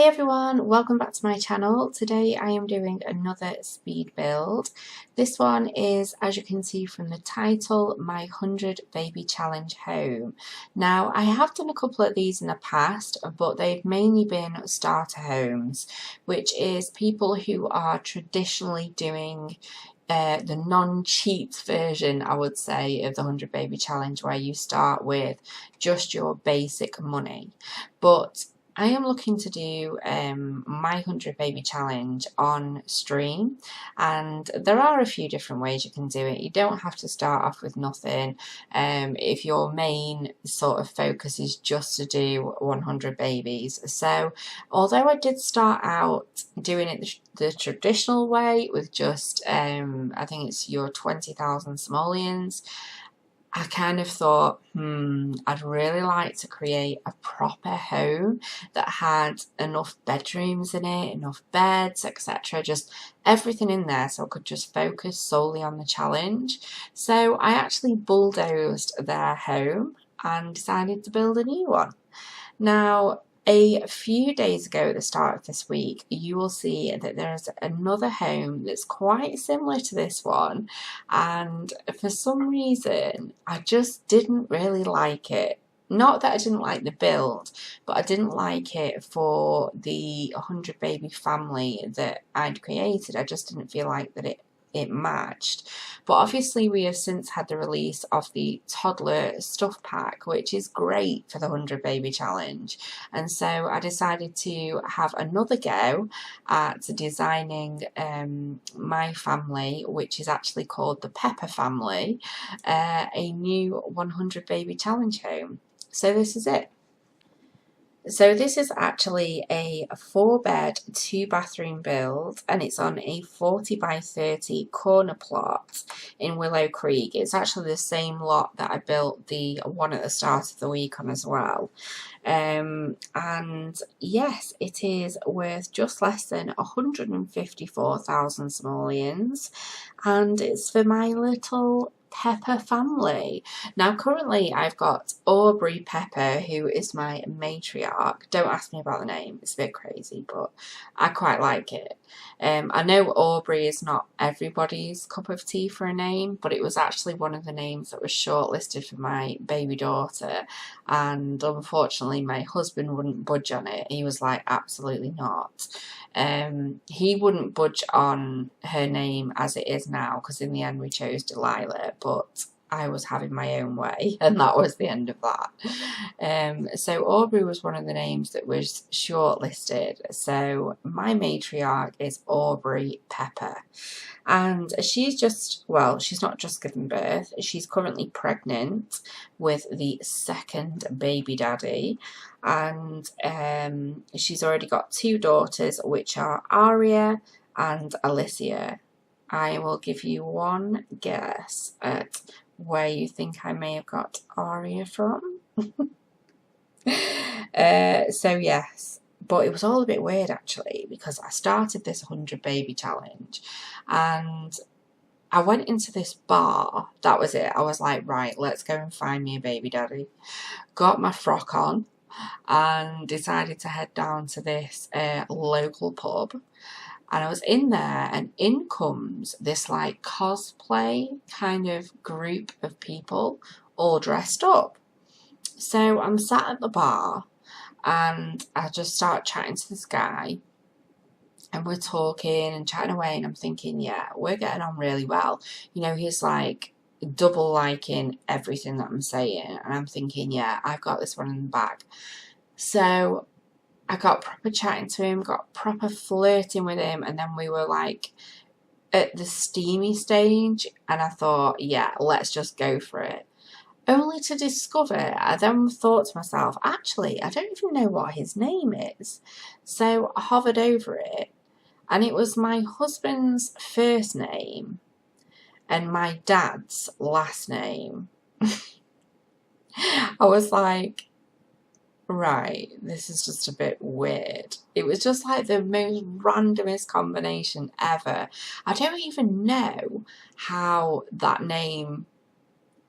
everyone, welcome back to my channel. Today I am doing another speed build. This one is, as you can see from the title, my 100 baby challenge home. Now I have done a couple of these in the past, but they've mainly been starter homes, which is people who are traditionally doing the non-cheat version, I would say, of the 100 baby challenge, where you start with just your basic money. But I am looking to do my 100 baby challenge on stream, and there are a few different ways you can do it. You don't have to start off with nothing. If your main sort of focus is just to do 100 babies. So although I did start out doing it the traditional way with just I think it's your 20,000 simoleons, I kind of thought, I'd really like to create a proper home that had enough bedrooms in it, enough beds, etc. Just everything in there so I could just focus solely on the challenge. So I actually bulldozed their home and decided to build a new one. Now, a few days ago at the start of this week, you will see that there's another home that's quite similar to this one, and for some reason I just didn't really like it. Not that I didn't like the build, but I didn't like it for the 100 baby family that I'd created. I just didn't feel like that it matched. But obviously we have since had the release of the toddler stuff pack, which is great for the 100 baby challenge, and so I decided to have another go at designing my family, which is actually called the Pepper family, a new 100 baby challenge home. So this is it. So this is actually a 4-bed, 2-bathroom build, and it's on a 40 by 30 corner plot in Willow Creek. It's actually the same lot that I built the one at the start of the week on as well. And yes, it is worth just less than 154,000 simoleons, and it's for my little Pepper family. Now currently I've got Aubrey Pepper, who is my matriarch. Don't ask me about the name, it's a bit crazy, but I quite like it. I know Aubrey is not everybody's cup of tea for a name, but it was actually one of the names that was shortlisted for my baby daughter, and unfortunately my husband wouldn't budge on it. He was like, absolutely not. He wouldn't budge on her name as it is now, because in the end we chose Delilah, but I was having my own way, and that was the end of that. So Aubrey was one of the names that was shortlisted. So my matriarch is Aubrey Pepper, and she's just, well, she's not just given birth, she's currently pregnant with the second baby daddy, and she's already got 2 daughters, which are Aria and Alicia. I will give you one guess at where you think I may have got Aria from. So yes, but it was all a bit weird actually, because I started this 100 baby challenge and I went into this bar. That was it. I was like, right, let's go and find me a baby daddy. Got my frock on and decided to head down to this local pub. And I was in there, and in comes this like cosplay kind of group of people all dressed up. So I'm sat at the bar and I just start chatting to this guy, and we're talking and chatting away, and I'm thinking, yeah, we're getting on really well. You know, he's like double liking everything that I'm saying, and I'm thinking, yeah, I've got this one in the bag. So I got proper chatting to him, got proper flirting with him, and then we were like at the steamy stage, and I thought, yeah, let's just go for it. Only to discover, I then thought to myself, actually, I don't even know what his name is. So I hovered over it, and it was my husband's first name and my dad's last name. I was like, right, this is just a bit weird. It was just like the most randomest combination ever. I don't even know how that name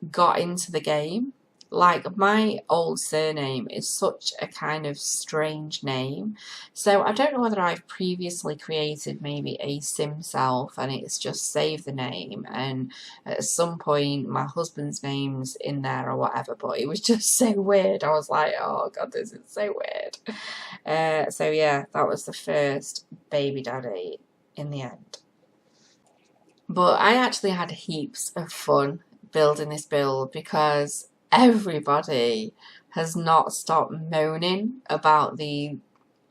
got into the game. Like, my old surname is such a kind of strange name, so I don't know whether I've previously created maybe a sim self and it's just saved the name, and at some point my husband's name's in there or whatever, but it was just so weird. I was like, oh god, this is so weird. So yeah, that was the first baby daddy in the end. But I actually had heaps of fun building this build because everybody has not stopped moaning about the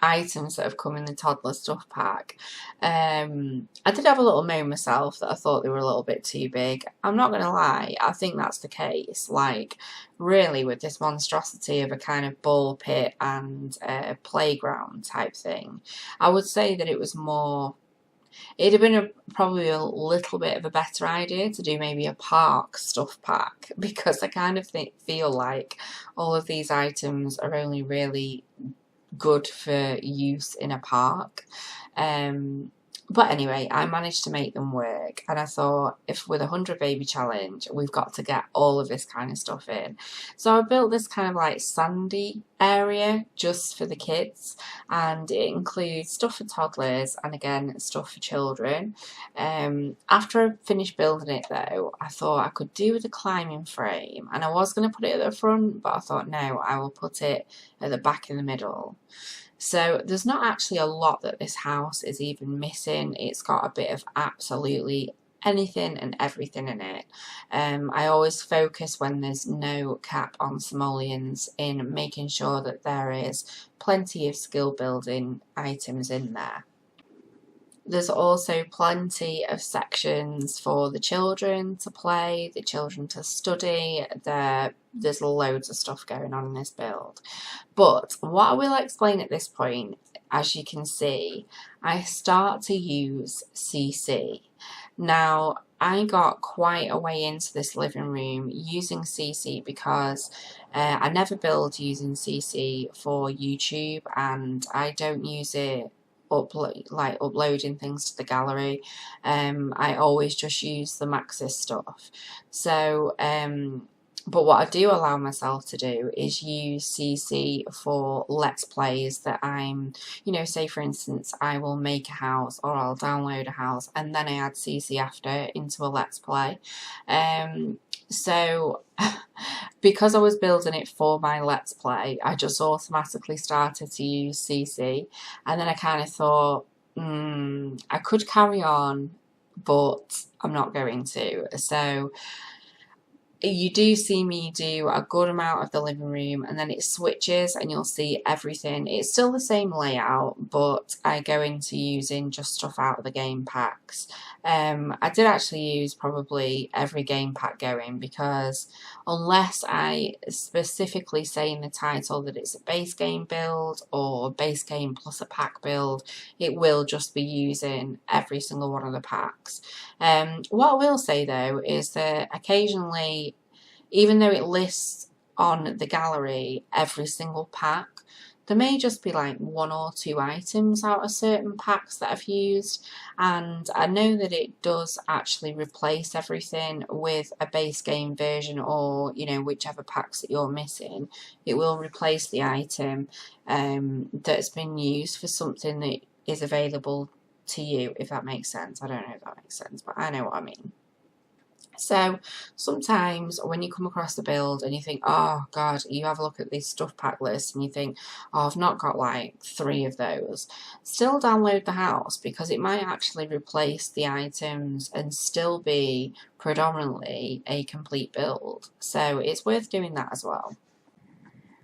items that have come in the toddler stuff pack. I did have a little moan myself that I thought they were a little bit too big. I'm not going to lie, I think that's the case. Like, really, with this monstrosity of a kind of ball pit and playground type thing, I would say that it was more... It'd have been probably a little bit of a better idea to do maybe a park stuff pack, because I kind of feel like all of these items are only really good for use in a park. But anyway, I managed to make them work, and I thought, if with a 100 baby challenge, we've got to get all of this kind of stuff in. So I built this kind of like sandy area just for the kids, and it includes stuff for toddlers and again stuff for children. After I finished building it though, I thought I could do with a climbing frame, and I was going to put it at the front, but I thought no, I will put it at the back in the middle. So there's not actually a lot that this house is even missing. It's got a bit of absolutely anything and everything in it. I always focus when there's no cap on simoleons in making sure that there is plenty of skill building items in there. There's also plenty of sections for the children to play, the children to study. There's loads of stuff going on in this build. But what I will explain at this point, as you can see, I start to use CC. Now, I got quite a way into this living room using CC because I never build using CC for YouTube, and I don't use it uploading things to the gallery. I always just use the Maxis stuff. So but what I do allow myself to do is use CC for Let's Plays that I'm, you know, say for instance, I will make a house or I'll download a house and then I add CC after into a Let's Play. So because I was building it for my Let's Play, I just automatically started to use CC, and then I kind of thought, I could carry on, but I'm not going to. So you do see me do a good amount of the living room, and then it switches and you'll see everything. It's still the same layout, but I go into using just stuff out of the game packs. I did actually use probably every game pack going, because unless I specifically say in the title that it's a base game build or base game plus a pack build, it will just be using every single one of the packs. What I will say though is that occasionally, even though it lists on the gallery every single pack, there may just be like 1 or 2 items out of certain packs that I've used, and I know that it does actually replace everything with a base game version, or, you know, whichever packs that you're missing, it will replace the item that's been used for something that is available to you, if that makes sense. I don't know if that makes sense, but I know what I mean. So sometimes when you come across a build and you think, oh god, you have a look at these stuff pack lists and you think, oh, I've not got like 3 of those, still download the house, because it might actually replace the items and still be predominantly a complete build. So it's worth doing that as well.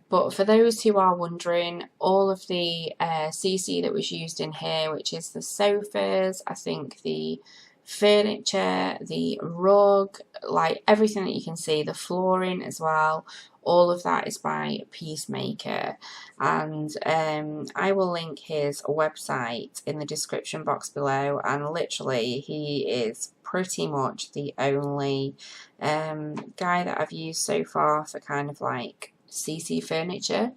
But for those who are wondering, all of the CC that was used in here, which is the sofas, I think the furniture, the rug, like everything that you can see, the flooring as well, all of that is by Peacemaker, and I will link his website in the description box below, and literally he is pretty much the only guy that I've used so far for kind of like CC furniture,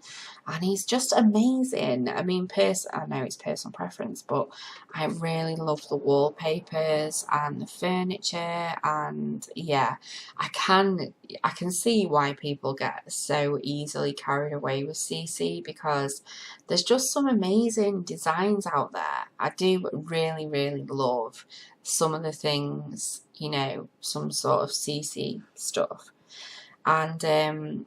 and he's just amazing. I mean, I know it's personal preference, but I really love the wallpapers and the furniture, and yeah, I can see why people get so easily carried away with CC, because there's just some amazing designs out there. I do really love some of the things, you know, some sort of CC stuff. And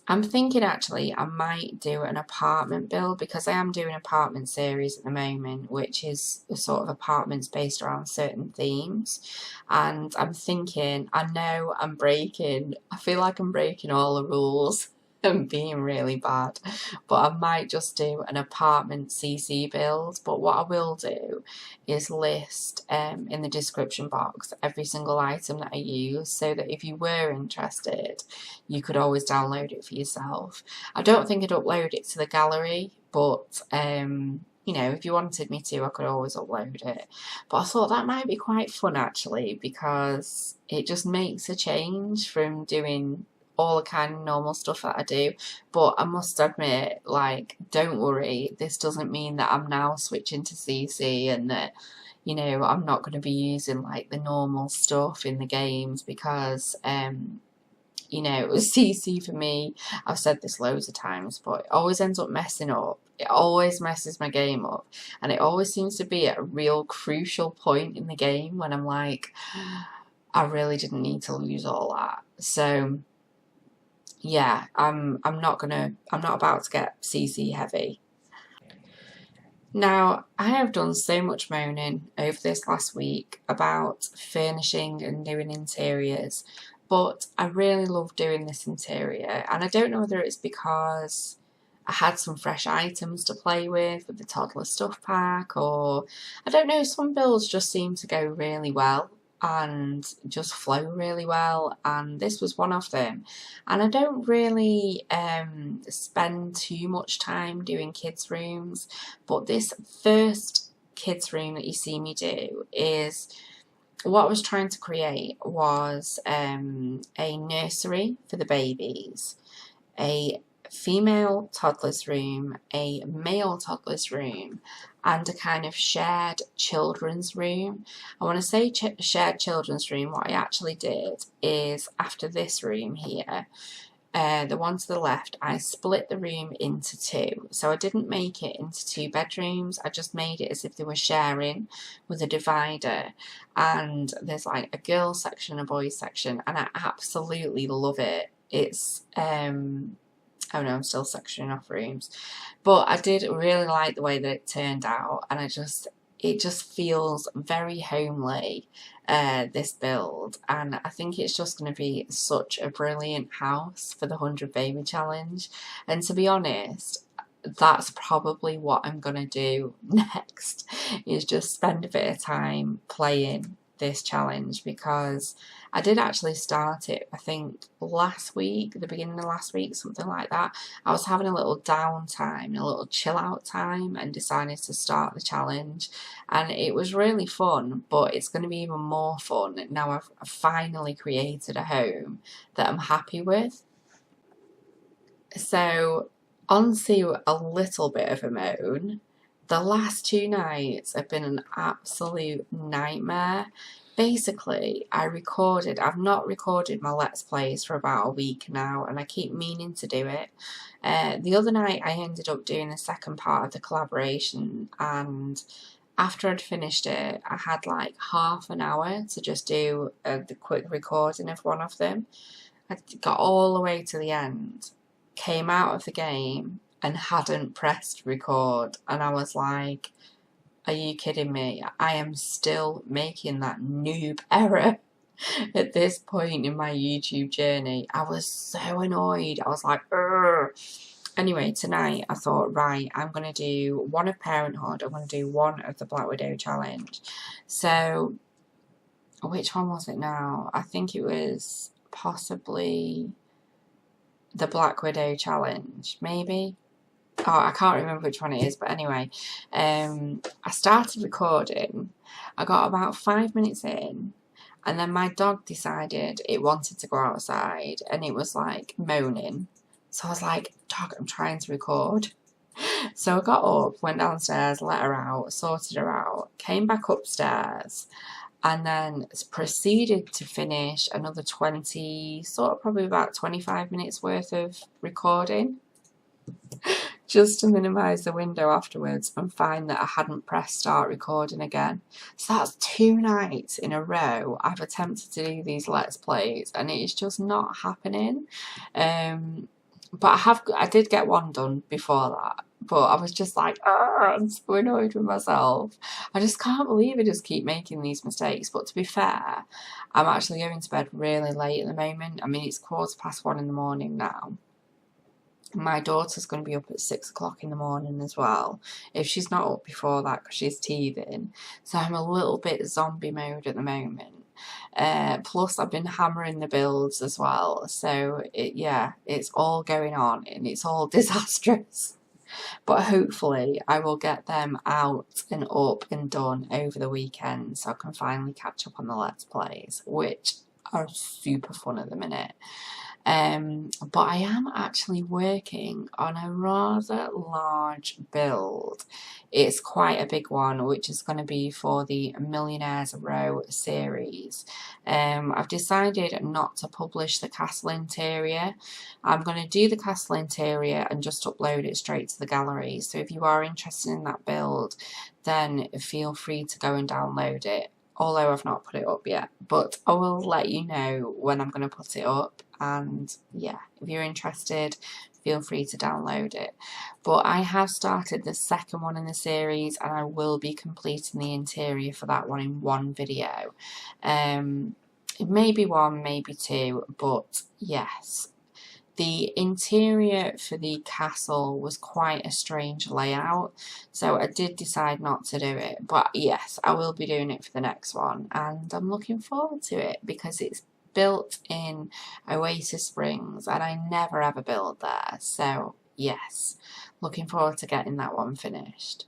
I'm thinking actually I might do an apartment build, because I am doing an apartment series at the moment, which is a sort of apartments based around certain themes. And I'm thinking, I know I feel like I'm breaking all the rules and being really bad, but I might just do an apartment CC build. But what I will do is list in the description box every single item that I use, so that if you were interested, you could always download it for yourself. I don't think I'd upload it to the gallery, but you know, if you wanted me to, I could always upload it. But I thought that might be quite fun actually, because it just makes a change from doing all the kind of normal stuff that I do. But I must admit, like, don't worry, this doesn't mean that I'm now switching to CC and that, you know, I'm not going to be using like the normal stuff in the games, because you know, CC for me, I've said this loads of times, but it always ends up messing up. It always messes my game up, and it always seems to be at a real crucial point in the game when I'm like, I really didn't need to lose all that. So yeah, I'm not about to get CC heavy. Now, I have done so much moaning over this last week about furnishing and doing interiors, but I really love doing this interior, and I don't know whether it's because I had some fresh items to play with the toddler stuff pack, or I don't know, some builds just seem to go really well and just flow really well, and this was one of them. And I don't really spend too much time doing kids rooms, but this first kids room that you see me do is what I was trying to create was a nursery for the babies, a female toddler's room, a male toddler's room, and a kind of shared children's room. I want to say shared children's room. What I actually did is, after this room here, the one to the left, I split the room into two. So I didn't make it into two bedrooms, I just made it as if they were sharing with a divider. And there's like a girls section, a boys section, and I absolutely love it. It's oh no, I'm still sectioning off rooms. But I did really like the way that it turned out, and it just feels very homely, this build, and I think it's just going to be such a brilliant house for the 100 Baby Challenge. And to be honest, that's probably what I'm going to do next, is just spend a bit of time playing this challenge, because I did actually start it, I think last week, the beginning of last week, something like that. I was having a little downtime, a little chill out time, and decided to start the challenge, and it was really fun. But it's going to be even more fun now I've finally created a home that I'm happy with. So on to a little bit of a moan. The last 2 nights have been an absolute nightmare. Basically, I've not recorded my Let's Plays for about a week now, and I keep meaning to do it. The other night I ended up doing the second part of the collaboration, and after I'd finished it, I had like half an hour to just do the quick recording of one of them. I got all the way to the end, came out of the game, and hadn't pressed record, and I was like, are you kidding me? I am still making that noob error at this point in my YouTube journey. I was so annoyed. I was like, ugh. Anyway, tonight I thought, right, I'm going to do one of Parenthood, I'm going to do one of the Black Widow Challenge. So, which one was it now? I think it was possibly the Black Widow Challenge, maybe? Oh, I can't remember which one it is, but anyway, I started recording, I got about 5 minutes in, and then my dog decided it wanted to go outside, and it was like moaning So I was like, dog, I'm trying to record. So I got up, went downstairs, let her out, sorted her out, came back upstairs, and then proceeded to finish another 20, sort of probably about 25 minutes worth of recording, just to minimise the window afterwards and find that I hadn't pressed start recording again. So that's 2 nights in a row I've attempted to do these Let's Plays and it is just not happening. But I did get one done before that. But I was just like, I'm so annoyed with myself. I just can't believe I just keep making these mistakes. But to be fair, I'm actually going to bed really late at the moment. I mean, it's 1:15 in the morning now. My daughter's going to be up at 6 o'clock in the morning as well, if she's not up before that because she's teething. So I'm a little bit zombie mode at the moment. Plus I've been hammering the builds as well. So it's all going on and it's all disastrous. But hopefully I will get them out and up and done over the weekend so I can finally catch up on the Let's Plays, which are super fun at the minute. But I am actually working on a rather large build. It's quite a big one, which is going to be for the Millionaires Row series. I've decided not to publish the castle interior. I'm going to do the castle interior and just upload it straight to the gallery. So if you are interested in that build, then feel free to go and download it. Although I've not put it up yet, but I will let you know when I'm going to put it up. And yeah, if you're interested, feel free to download it. But I have started the second one in the series and I will be completing the interior for that one in one video. Maybe one, maybe two, but yes. The interior for the castle was quite a strange layout, so I did decide not to do it. But yes, I will be doing it for the next one, and I'm looking forward to it because it's built in Oasis Springs, and I never ever build there. So yes, looking forward to getting that one finished.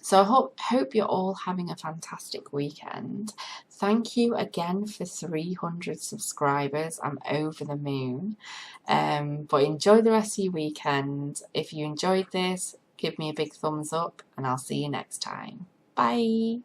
So I hope you're all having a fantastic weekend. Thank you again for 300 subscribers. I'm over the moon. But enjoy the rest of your weekend. If you enjoyed this, give me a big thumbs up and I'll see you next time. Bye.